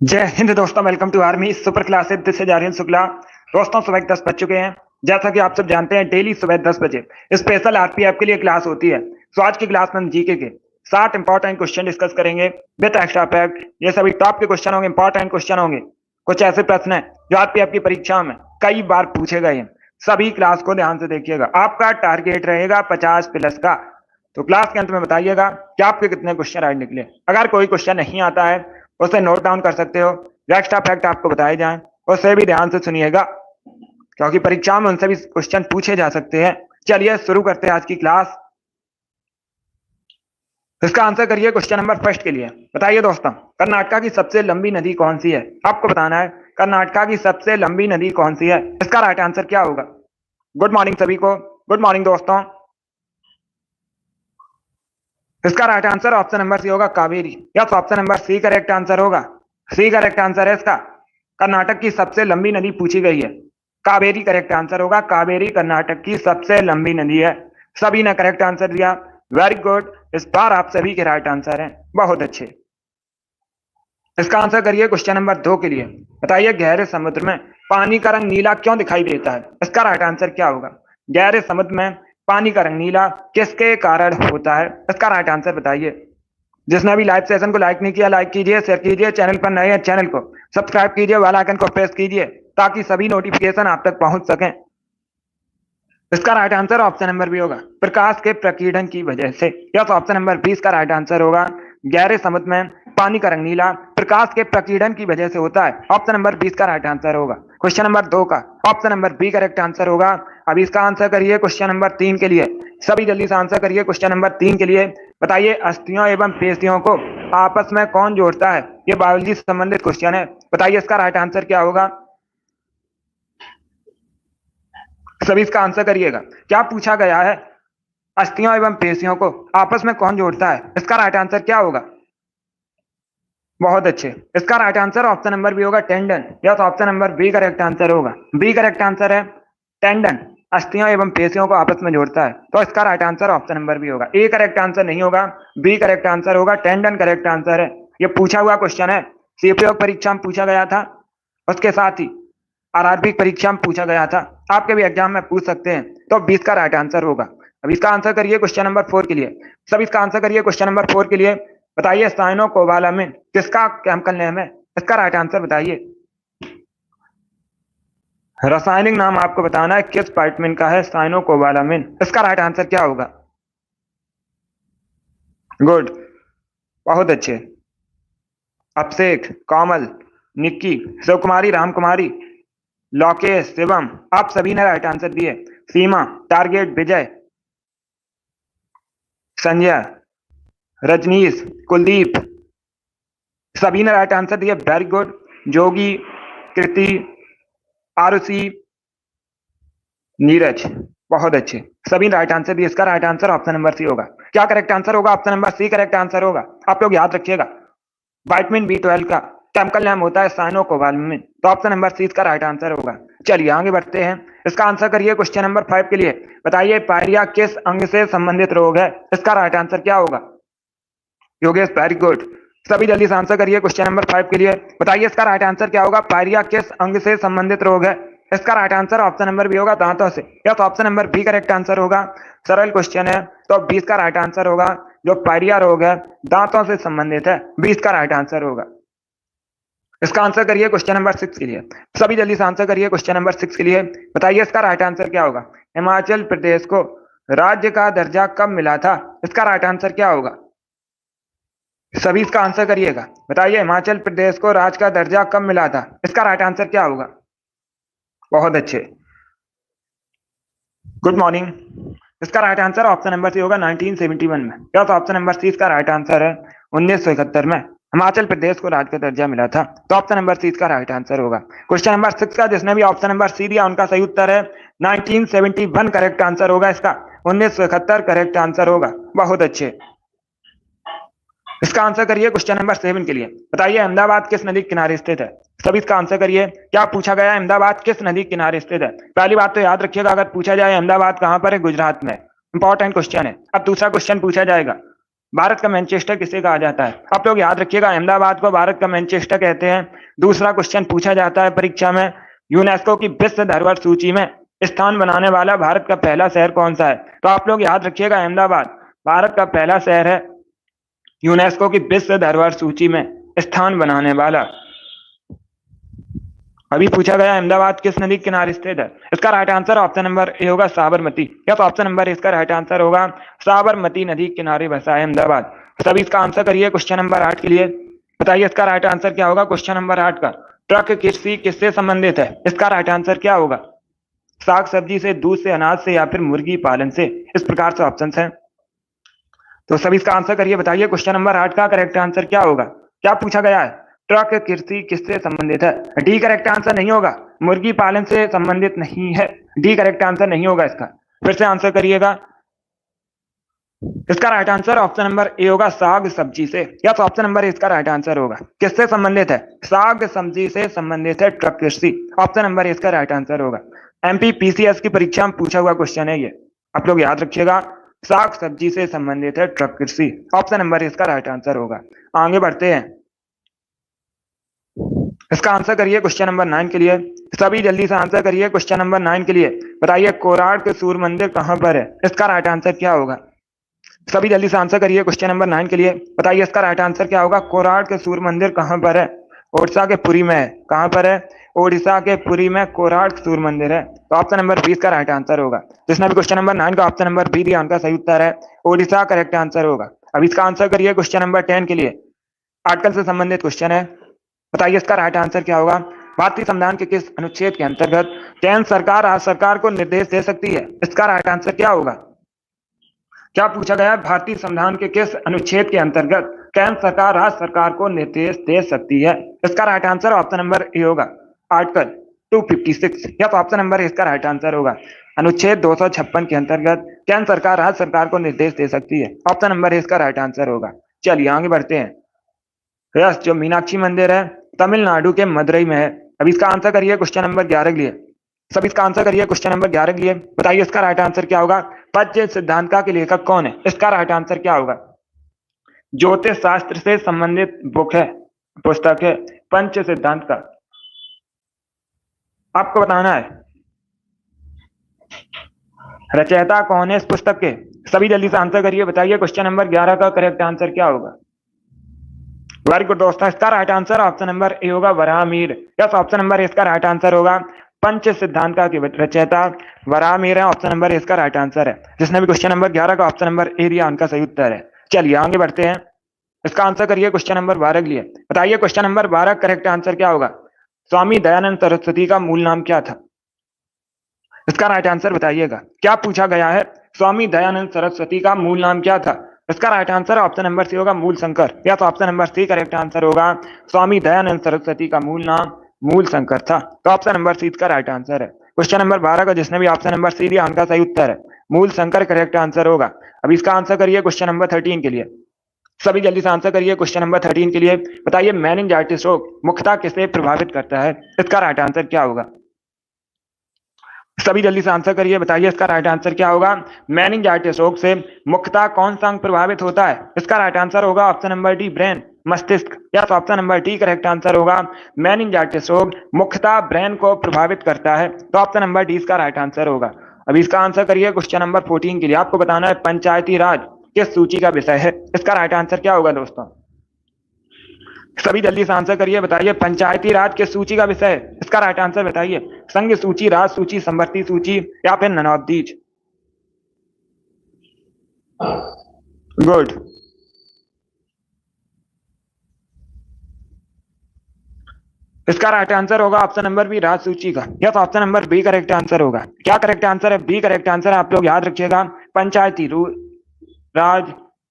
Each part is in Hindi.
जय हिंद दोस्तों, welcome to army super classes. This is Aryan Shukla. दोस्तों, सुबह 10 बज चुके हैं। जैसा कि आप सब जानते हैं, डेली सुबह 10 बजे स्पेशल आरपीएफ के लिए क्लास होती है। तो आज की क्लास में हम जीके के 60 इंपॉर्टेंट क्वेश्चन डिस्कस करेंगे विद एक्स्ट्रा फैक्ट। ये सभी टॉप के क्वेश्चन होंगे, इंपॉर्टेंट क्वेश्चन होंगे। कुछ ऐसे प्रश्न है जो आरपीएफ की परीक्षा में कई बार पूछे गए हैं। सभी क्लास को ध्यान से देखिएगा। आपका टारगेट रहेगा 50 प्लस का। तो क्लास के अंत में बताइएगा कि आपके कितने क्वेश्चन राइट निकले। अगर कोई क्वेश्चन नहीं आता है उसे नोट डाउन कर सकते हो। जो एक्स्ट्रा फैक्ट आपको बताए जाएं उसे भी ध्यान से सुनिएगा, क्योंकि परीक्षा में उनसे भी क्वेश्चन पूछे जा सकते हैं। चलिए शुरू करते हैं आज की क्लास। इसका आंसर करिए क्वेश्चन नंबर फर्स्ट के लिए। बताइए दोस्तों, कर्नाटका की सबसे लंबी नदी कौन सी है? आपको बताना है कर्नाटका की सबसे लंबी नदी कौन सी है। इसका राइट आंसर क्या होगा? गुड मॉर्निंग सभी को। गुड मॉर्निंग दोस्तों। इसका right answer option number C होगा, Kaveri. Yes, option number C correct answer होगा। सी करेक्ट आंसर है इसका। कर्नाटक की सबसे लंबी नदी पूछी गई है, कावेरी करेक्ट आंसर होगा। कावेरी कर्नाटक की सबसे लंबी नदी है। सभी ने करेक्ट आंसर दिया, वेरी गुड। इस बार आप सभी के राइट आंसर हैं, बहुत अच्छे। इसका आंसर करिए क्वेश्चन नंबर 2 के लिए। बताइए, गहरे समुद्र में पानी का रंग नीला क्यों दिखाई देता है? इसका राइट आंसर क्या होगा? गहरे समुद्र में पानी का रंग नीला किसके कारण होता है? इसका राइट आंसर बताइए। जिसने भी लाइव सेशन को लाइक नहीं किया, लाइक कीजिए, शेयर कीजिए। चैनल पर नए हैं, चैनल को सब्सक्राइब कीजिए, बेल आइकन को प्रेस कीजिए ताकि सभी नोटिफिकेशन आप तक पहुंच सकें। इसका right answer option number B होगा, प्रकाश के प्रकीर्णन की वजह से। यस, ऑप्शन नंबर 20 का राइट आंसर होगा। गहरे समुद्र में पानी का रंग नीला प्रकाश के प्रकीर्णन की वजह से होता है। ऑप्शन नंबर 20 का राइट आंसर होगा। क्वेश्चन नंबर 2 का option number B correct answer होगा। अब इसका आंसर करिए क्वेश्चन नंबर 3 के लिए। सभी जल्दी से आंसर करिए क्वेश्चन नंबर 3 के लिए। बताइए, अस्थियों एवं पेशियों को आपस में कौन जोड़ता है? ये बायोलॉजी से संबंधित क्वेश्चन है। बताइए इसका राइट आंसर क्या होगा? सभी इसका आंसर करिएगा। क्या पूछा गया है? अस्थियों एवं पेशियों को आपस में कौन जोड़ता है? इसका राइट आंसर क्या होगा? बहुत अच्छे। इसका right answer option number B होगा, tendon. Yes, option number B correct answer होगा। बी करेक्ट आंसर है, टेंडन अस्थियों एवं पेशियों को आपस में जोड़ता है। तो इसका right answer option number B होगा। ए करेक्ट आंसर नहीं होगा, बी करेक्ट आंसर होगा। टेंडन करेक्ट आंसर है। ये पूछा हुआ क्वेश्चन है, सीपीओ परीक्षा में पूछा गया था, उसके साथ ही आरआरबी परीक्षा में पूछा गया था। आपके भी एग्जाम में पूछ सकते हैं। तो 20 का राइट आंसर होगा। अब इसका आंसर करिए क्वेश्चन नंबर 4 के लिए। सब इसका आंसर करिए क्वेश्चन नंबर 4 के लिए। बताइए, साइनोकोबालामिन किसका केमिकल नेम है? इसका राइट आंसर बताइए। रासायनिक नाम आपको बताना है, किस वाइटमिन का है साइनोकोबालामिन। इसका राइट आंसर क्या होगा? गुड, बहुत अच्छे। अभिषेक, कमल, निक्की, शिवकुमारी, रामकुमारी, लोकेश, शिवम, आप सभी ने राइट आंसर दिए। सीमा, टारगेट, विजय, संजय, रजनीश, कुलदीप, सभी ने राइट आंसर दिया, वेरी गुड। जोगी, कृति, आरुषि, नीरज, बहुत अच्छे। सभी राइट आंसर दिए। इसका right answer option number C होगा। क्या करेक्ट आंसर होगा? Option number C correct answer होगा। आप लोग याद रखिएगा, विटामिन बी 12 का केमिकल नाम होता है साइनोकोबालामिन। तो ऑप्शन नंबर सी इसका राइट आंसर होगा। चलिए आगे बढ़ते हैं। इसका आंसर करिए क्वेश्चन नंबर 5 के लिए। बताइए, पायरिया किस अंग से संबंधित रोग है? इसका राइट आंसर क्या होगा? Yogesh, very good. सभी जल्दी से आंसर करिए क्वेश्चन नंबर 5 के लिए। बताइए इसका राइट आंसर क्या होगा? पायरिया किस अंग से संबंधित रोग है? इसका right answer option number B होगा, दांतों से। Yes, option number B correct answer होगा। सरल क्वेश्चन है, तो 20 का राइट आंसर होगा। जो पायरिया रोग है दांतों से संबंधित है, 20 का राइट आंसर होगा। इसका आंसर करिए क्वेश्चन नंबर 6 के लिए। सभी जल्दी से आंसर करिए क्वेश्चन नंबर 6 के लिए। बताइए इसका राइट आंसर क्या होगा? हिमाचल प्रदेश को राज्य का दर्जा कब मिला था? इसका राइट आंसर क्या होगा? सभी इसका आंसर करिएगा। बताइए, हिमाचल प्रदेश को राज्य का दर्जा कब मिला था? इसका राइट आंसर क्या होगा? बहुत अच्छे, गुड मॉर्निंग। इसका right answer option number C होगा, 1971 में। यस, ऑप्शन नंबर सी इसका राइट आंसर है। 1971 में हिमाचल प्रदेश को राज्य का दर्जा मिला था। तो ऑप्शन नंबर सी इसका राइट आंसर होगा। क्वेश्चन नंबर 6 का जिसने भी ऑप्शन नंबर सी दिया उनका सही उत्तर है 1971 करेक्ट आंसर होगा इसका। 1971 करेक्ट आंसर होगा, बहुत अच्छे। इसका आंसर करिए क्वेश्चन नंबर 7 के लिए। बताइए, अहमदाबाद किस नदी के किनारे स्थित है? सभी इसका आंसर करिए। क्या पूछा गया है? अहमदाबाद किस नदी के किनारे स्थित है? पहली बात तो याद रखिएगा, अगर पूछा जाए अहमदाबाद कहां पर है, गुजरात में, इंपॉर्टेंट क्वेश्चन है। अब दूसरा क्वेश्चन पूछा जाएगा, भारत का मैनचेस्टर किसे कहा जाता है? आप लोग याद रखिएगा, अहमदाबाद को भारत का मैनचेस्टर कहते हैं। दूसरा क्वेश्चन पूछा जाता है परीक्षा में, यूनेस्को की विश्व धरोहर सूची में स्थान बनाने वाला भारत का पहला शहर कौन सा है? तो आप लोग याद रखिएगा, अहमदाबाद भारत का पहला शहर है यूनेस्को की विश्व धरोहर सूची में स्थान बनाने वाला। अभी पूछा गया अहमदाबाद किस नदी के किनारे स्थित है? इसका right answer option number A होगा साबरमती। या तो ऑप्शन नंबर इसका राइट आंसर होगा साबरमती नदी के किनारे बसा है अहमदाबाद। सभी इसका आंसर करिए क्वेश्चन नंबर 8 के लिए। बताइए इसका राइट आंसर क्या होगा क्वेश्चन नंबर 8 का? ट्रक कृषि किससे संबंधित है? इसका राइट आंसर क्या होगा? साग सब्जी से, दूध से, अनाज से या फिर मुर्गी पालन से। इस प्रकार से ऑप्शन है। तो सभी इसका आंसर करिए। बताइए क्वेश्चन नंबर 8 का करेक्ट आंसर क्या होगा? क्या पूछा गया है? ट्रक कृषि किससे संबंधित है? डी करेक्ट आंसर नहीं होगा, मुर्गी पालन से संबंधित नहीं है। डी करेक्ट आंसर नहीं होगा इसका। फिर से आंसर करिएगा। इसका right answer option number A होगा साग सब्जी से। या तो ऑप्शन नंबर इसका राइट आंसर होगा। किससे संबंधित है? साग सब्जी से संबंधित है ट्रक कृषि। ऑप्शन नंबर इसका राइट आंसर होगा। एमपी पीसीएस की परीक्षा में पूछा हुआ क्वेश्चन है ये, आप लोग याद रखिएगा। साग सब्जी से संबंधित है ट्रक कृषि। ऑप्शन नंबर इसका राइट आंसर होगा। आगे बढ़ते हैं, इसका आंसर करिए क्वेश्चन नंबर 9 के लिए। सभी जल्दी से आंसर करिए क्वेश्चन नंबर 9 के लिए। बताइए कोराड़ के सूर्य मंदिर कहां पर है? इसका राइट आंसर क्या होगा? सभी जल्दी से आंसर करिए क्वेश्चन नंबर 9 के लिए। बताइए इसका राइट आंसर क्या होगा? कोराड़ के सूर्य मंदिर कहां पर है? ओडिशा के पुरी में है। कहां पर है? ओडिशा के पुरी में कोराड़ सूर्य मंदिर है। तो ऑप्शन नंबर 20 का राइट आंसर होगा। जिसने भी क्वेश्चन नंबर 9 का ऑप्शन नंबर बी दिया उनका सही उत्तर है ओडिशा करेक्ट आंसर होगा। अब इसका आंसर करिए क्वेश्चन नंबर 10 के लिए। आर्टिकल से संबंधित क्वेश्चन है। बताइए इसका राइट आंसर क्या होगा? भारतीय संविधान के किस अनुच्छेद के अंतर्गत केंद्र सरकार राज्य सरकार को निर्देश दे सकती है? इसका राइट आंसर क्या होगा? क्या पूछा गया? भारतीय संविधान के किस अनुच्छेद के अंतर्गत केंद्र सरकार राज्य सरकार को निर्देश दे सकती है? इसका right answer option number A होगा आर्टिकल 256। या तो ऑप्शन नंबर इसका राइट आंसर होगा अनुच्छेद 256 के अंतर्गत केंद्र सरकार राज्य सरकार को निर्देश दे सकती है। ऑप्शन नंबर इसका राइट आंसर होगा। चलिए आगे बढ़ते हैं। यस, जो मीनाक्षी मंदिर है तमिलनाडु के मदुरई में है। अब इसका आंसर करिए क्वेश्चन नंबर 11 के लिए। सब इसका आंसर करिए क्वेश्चन नंबर 11 के लिए। बताइए इसका राइट आंसर क्या होगा? पंच सिद्धांतिका के लेखक कौन है? इसका राइट आंसर क्या होगा? ज्योतिष शास्त्र से संबंधित बुक है, पुस्तक है पंच सिद्धांतिका। आपको बताना है रचयिता कौन है इस पुस्तक के। सभी जल्दी से आंसर करिए। बताइए क्वेश्चन नंबर 11 का करेक्ट आंसर क्या होगा? वेरी गुड दोस्तों, इसका right answer option number A होगा वराहमिहिर। यस, ऑप्शन नंबर इसका राइट आंसर होगा पंच सिद्धांतिका के रचयिता वराहमिहिर है। ऑप्शन नंबर इसका राइट आंसर है। जिसने भी क्वेश्चन नंबर 11 का ऑप्शन नंबर ए दिया उनका सही उत्तर है। चलिए आगे बढ़ते हैं। इसका आंसर करिए क्वेश्चन नंबर 12 के लिए। बताइए क्वेश्चन नंबर 12 करेक्ट आंसर क्या होगा? स्वामी दयानंद सरस्वती का मूल नाम क्या था? इसका राइट आंसर बताइएगा। क्या पूछा गया है? स्वामी दयानंद सरस्वती का मूल नाम क्या था? इसका right answer option number C होगा मूल शंकर। या तो option number C correct answer होगा स्वामी दयानंद सरस्वती का मूल नाम मूल शंकर था। तो ऑप्शन नंबर सी इसका राइट आंसर है। क्वेश्चन नंबर 12 का जिसने भी ऑप्शन नंबर सी दिया उनका सही उत्तर है मूल शंकर करेक्ट आंसर होगा। अब इसका आंसर करिए क्वेश्चन नंबर 13 के लिए। सभी जल्दी से आंसर करिए क्वेश्चन नंबर 13 के लिए। बताइए मेनिंजाइटिस रोग मुख्यतः किसे प्रभावित करता है? इसका राइट आंसर क्या होगा? सभी जल्दी से आंसर करिए। बताइए इसका राइट आंसर क्या होगा? मेनिंजाइटिस रोग से मुख्यतः कौन सा अंग प्रभावित होता है? इसका राइट आंसर होगा ऑप्शन नंबर डी ब्रेन, मस्तिष्क। या तो option number D correct answer होगा मेनिंजाइटिस रोग मुख्यतः ब्रेन को प्रभावित करता है। तो ऑप्शन नंबर डी इसका राइट आंसर होगा। अभी इसका आंसर करिए क्वेश्चन नंबर 14 के लिए। आपको बताना है पंचायती राज किस सूची का विषय है? इसका राइट आंसर क्या होगा दोस्तों? सभी जल्दी से आंसर करिए। बताइए पंचायती राज किस सूची का विषय है? इसका राइट आंसर बताइए। संघ सूची, राज सूची, समवर्ती सूची या फिर नन ऑफ दीज। गुड। इसका राइट आंसर होगा ऑप्शन नंबर बी राज सूची का। या तो option number B correct answer होगा। क्या करेक्ट आंसर है? बी करेक्ट आंसर है। आप लोग याद रखिएगा पंचायती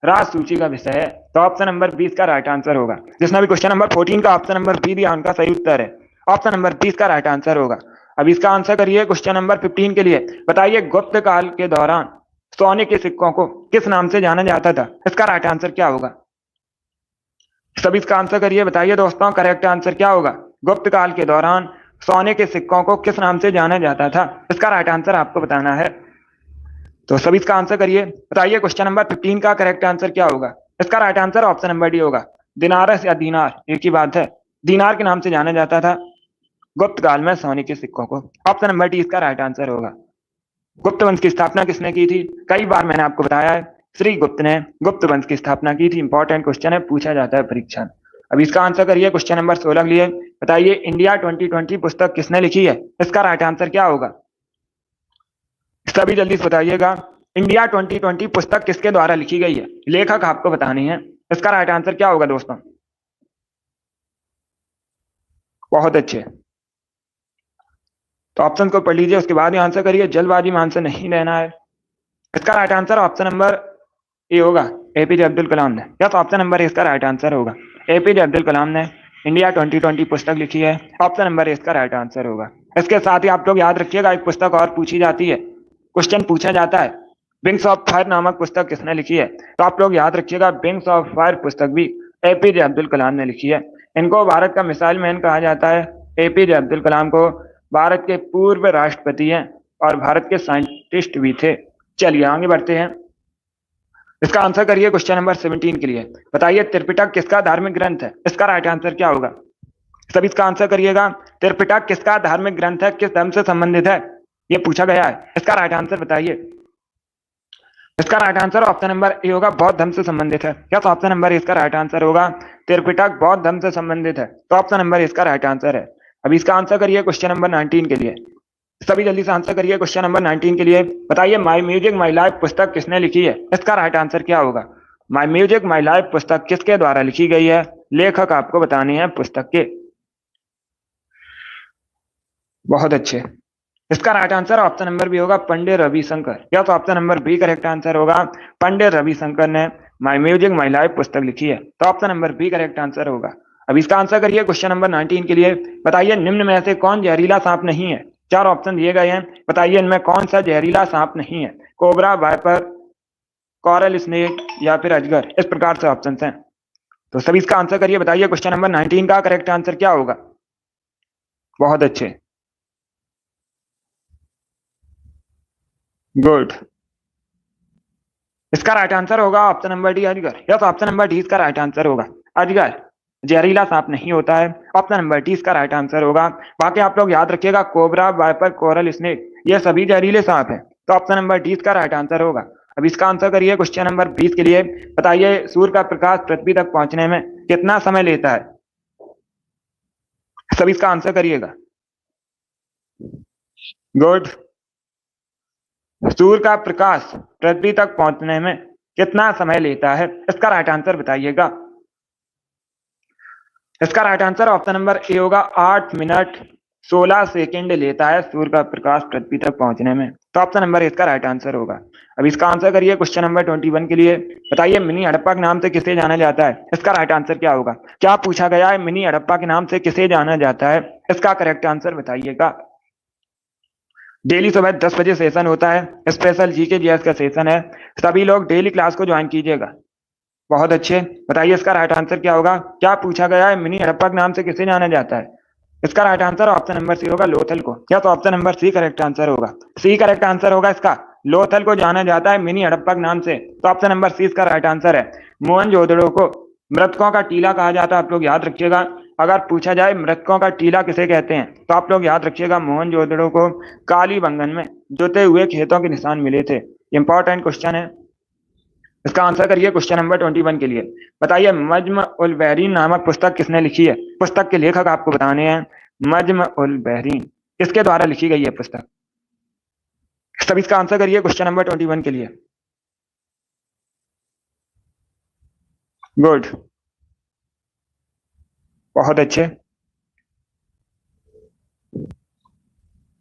राज सूची का विषय है। तो ऑप्शन नंबर 20 का राइट आंसर होगा। जिसने भी क्वेश्चन नंबर 14 का ऑप्शन नंबर बी दिया उनका सही उत्तर है ऑप्शन नंबर 20 का राइट आंसर होगा। अब इसका आंसर करिए क्वेश्चन नंबर 15 के लिए। बताइए गुप्त काल के दौरान सोने के सिक्कों को किस नाम से जाना जाता था? इसका राइट आंसर क्या होगा? सभी इसका आंसर करिए। बताइए दोस्तों करेक्ट आंसर क्या होगा? गुप्त काल के दौरान सोने के सिक्कों को किस नाम से जाना जाता था? इसका राइट आंसर आपको बताना है। तो सभी इसका आंसर करिए। बताइए क्वेश्चन नंबर 15 का करेक्ट आंसर क्या होगा? इसका right answer option number D होगा। दिनारस या दीनार एक ही बात है। दीनार के नाम से जाना जाता था गुप्त काल में सोने के सिक्कों को। ऑप्शन नंबर डी इसका राइट आंसर होगा। गुप्त वंश की स्थापना किसने की थी? कई बार मैंने आपको बताया है, श्री गुप्त ने गुप्त वंश की स्थापना की थी। इंपॉर्टेंट क्वेश्चन है, पूछा जाता है परीक्षा में। अब इसका आंसर करिए क्वेश्चन नंबर 16 के लिए। बताइए इंडिया 2020 पुस्तक किसने लिखी है? इसका राइट आंसर क्या होगा? सभी जल्दी से बताइएगा। इंडिया 2020 पुस्तक किसके द्वारा लिखी गई है? लेखक आपको बतानी है। इसका राइट आंसर क्या होगा दोस्तों? बहुत अच्छे, तो ऑप्शन को पढ़ लीजिए, उसके बाद ही आंसर करिए। जल्दबाजी में आंसर नहीं लेना है। इसका right answer option number A होगा, एपीजे अब्दुल कलाम ने। यस, ऑप्शन नंबर ए इसका राइट आंसर होगा। एपीजे अब्दुल कलाम ने इंडिया 2020 पुस्तक लिखी है। ऑप्शन नंबर ए इसका राइट आंसर होगा। इसके साथ ही आप लोग याद रखिएगा, एक पुस्तक और पूछी जाती है, क्वेश्चन पूछा जाता है, विंग्स ऑफ फायर नामक पुस्तक किसने लिखी है? तो आप लोग याद रखिएगा, विंग्स ऑफ फायर पुस्तक भी एपीजे अब्दुल कलाम ने लिखी है। इनको भारत का मिसाइल मैन कहा जाता है। एपीजे अब्दुल कलाम को भारत के पूर्व राष्ट्रपति हैं और भारत के साइंटिस्ट भी थे। चलिए आगे बढ़ते हैं। इसका आंसर करिए क्वेश्चन नंबर 17 के लिए। बताइए त्रिपिटक किसका धार्मिक ग्रंथ है? इसका राइट आंसर क्या होगा? सभी इसका आंसर करिएगा। त्रिपिटक किसका धार्मिक ग्रंथ है, किस धर्म से संबंधित है, ये पूछा गया है। इसका राइट आंसर बताइए। इसका right answer option number A होगा, बौद्ध धर्म से संबंधित है। क्या तो ऑप्शन नंबर इसका राइट आंसर होगा। त्रिपिटक बौद्ध धर्म से संबंधित है, तो ऑप्शन नंबर इसका राइट आंसर है। अब इसका आंसर करिए क्वेश्चन नंबर 19 के लिए। सभी जल्दी से आंसर करिए क्वेश्चन नंबर 19 के लिए। बताइए माई म्यूजिक माई लाइफ पुस्तक किसने लिखी है? इसका राइट आंसर क्या होगा? माई म्यूजिक माई लाइफ पुस्तक किसके द्वारा लिखी गई है? लेखक आपको बताने हैं पुस्तक के। बहुत अच्छे, इसका right answer option number B होगा, पंडित रविशंकर। या तो option number B correct answer होगा। पंडित रविशंकर ने माई म्यूजिक माई लाइफ पुस्तक लिखी है, तो option number B correct answer होगा। अब इसका आंसर करिए क्वेश्चन नंबर 19 के लिए। बताइए निम्न में से कौन जहरीला सांप नहीं है? चार ऑप्शन दिए गए हैं, बताइए इनमें कौन सा जहरीला सांप नहीं है? कोबरा, वाइपर, कॉरल स्नेक या फिर अजगर। इस प्रकार से ऑप्शन हैं, तो सभी इसका आंसर करिए। बताइए क्वेश्चन नंबर 19 का करेक्ट आंसर क्या होगा? बहुत अच्छे, गुड। इसका राइट आंसर होगा ऑप्शन नंबर डी, अजगर। यस, ऑप्शन नंबर डी इसका राइट आंसर होगा। अजगर जहरीला सांप नहीं होता है, ऑप्शन नंबर डी इसका राइट आंसर होगा। बाकी आप लोग याद रखिएगा, कोबरा, वाइपर, कोरल स्नेक ये सभी जहरीले सांप हैं, तो ऑप्शन नंबर डी इसका राइट आंसर होगा। अब इसका आंसर करिए क्वेश्चन नंबर 20 के लिए। बताइए सूर्य का प्रकाश पृथ्वी तक पहुंचने में कितना समय लेता है? सभी इसका आंसर करिएगा। गुड। सूर्य का प्रकाश पृथ्वी तक पहुंचने में कितना समय लेता है? इसका राइट आंसर बताइएगा। इसका right answer option number A होगा, 8 मिनट 16 सेकेंड लेता है सूर्य का प्रकाश पृथ्वी तक पहुंचने में, तो ऑप्शन नंबर इसका राइट आंसर होगा। अब इसका आंसर करिए क्वेश्चन नंबर 21 के लिए। बताइए मिनी हड़प्पा के नाम से किसे जाना जाता है? इसका राइट आंसर क्या होगा? क्या पूछा गया है, मिनी हड़प्पा के नाम से किसे जाना जाता है? इसका करेक्ट आंसर बताइएगा। डेली सुबह 10 बजे सेशन होता है, स्पेशल जीके जीएस का सेशन है, सभी लोग डेली क्लास को ज्वाइन कीजिएगा। बहुत अच्छे, बताइए इसका राइट आंसर क्या होगा? क्या पूछा गया है, मिनी हड़प्पा के नाम से किसे जाना जाता है? इसका right answer option number C होगा, लोथल को। या तो option number C correct answer होगा। सी करेक्ट आंसर होगा इसका, लोथल को जाना जाता है मिनी हड़प्पा के नाम से, तो ऑप्शन नंबर सी इसका राइट आंसर है। मोहनजोदड़ो को मृतकों का टीला कहा जाता है, आप लोग याद रखिएगा। अगर पूछा जाए मृतकों का टीला किसे कहते हैं, तो आप लोग याद रखिएगा मोहनजोदड़ो को कालीबंगन में जोते हुए खेतों के निशान मिले थे। इंपॉर्टेंट क्वेश्चन है, इसका आंसर करिए क्वेश्चन नंबर 21 के लिए। बताइए मज्म उल बहरीन नामक पुस्तक किसने लिखी है? पुस्तक के लेखक आपको बताने हैं। मज्म उल बहरीन किसके द्वारा लिखी गई है पुस्तक? सभी इसका आंसर करिए क्वेश्चन नंबर 21 के लिए। गुड, बहुत अच्छे।